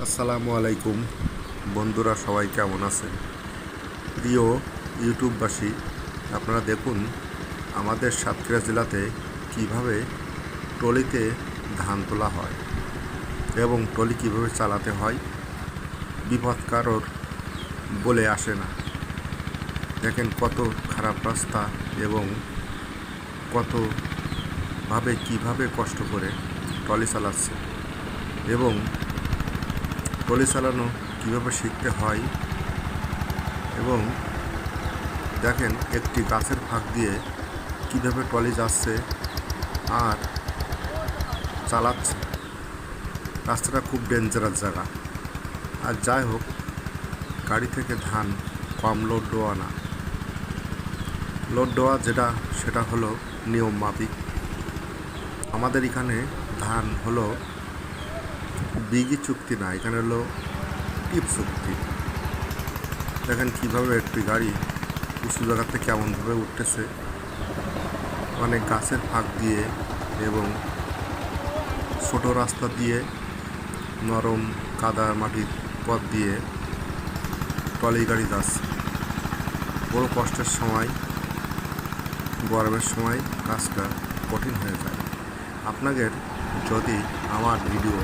আসসালামু আলাইকুম বন্ধুরা, সবাই কেমন আছেন? প্রিয় ইউটিউববাসী, আপনারা দেখুন আমাদের সাতক্ষীরা জেলাতে কিভাবে ট্রলিতে ধান তোলা হয় এবং ট্রলি কিভাবে চালাতে হয়। বিপদ কারোর বলে আসে না। দেখেন কত খারাপ রাস্তা এবং কিভাবে কষ্ট করে ট্রলি চালাচ্ছে এবং ট্রলি চালানো কীভাবে শিখতে হয়। এবং দেখেন একটি গাছের ফাঁক দিয়ে কীভাবে ট্রলি যাচ্ছে আর চালাচ্ছে। রাস্তাটা খুব ডেঞ্জারাস জায়গা। আর যাই হোক, গাড়ি থেকে ধান কম লোড দেওয়া না, লোড দেওয়া সেটা হলো নিয়ম মাফিক। আমাদের এখানে ধান হলো বিঘি চুক্তি না, এখানে হলো টিপ চুক্তি। দেখেন কীভাবে একটি গাড়ি উঁচু জায়গাতে কেমনভাবে উঠতেছে, মানে গাছের ফাঁক দিয়ে এবং ছোট রাস্তা দিয়ে, নরম কাদা মাটির পথ দিয়ে ট্রলি গাড়ি যাচ্ছে। বড় কষ্টের সময়, গরমের সময় কাজটা কঠিন হয়ে যায়। আপনাদের যদি আমার ভিডিও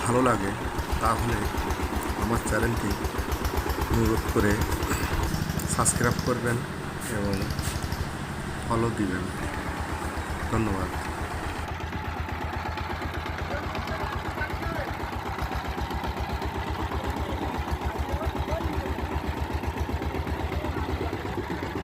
ভালো লাগে তাহলে আমার চ্যানেলটি অনুরোধ করে সাবস্ক্রাইব করবেন এবং ফলো দিবেন। ধন্যবাদ।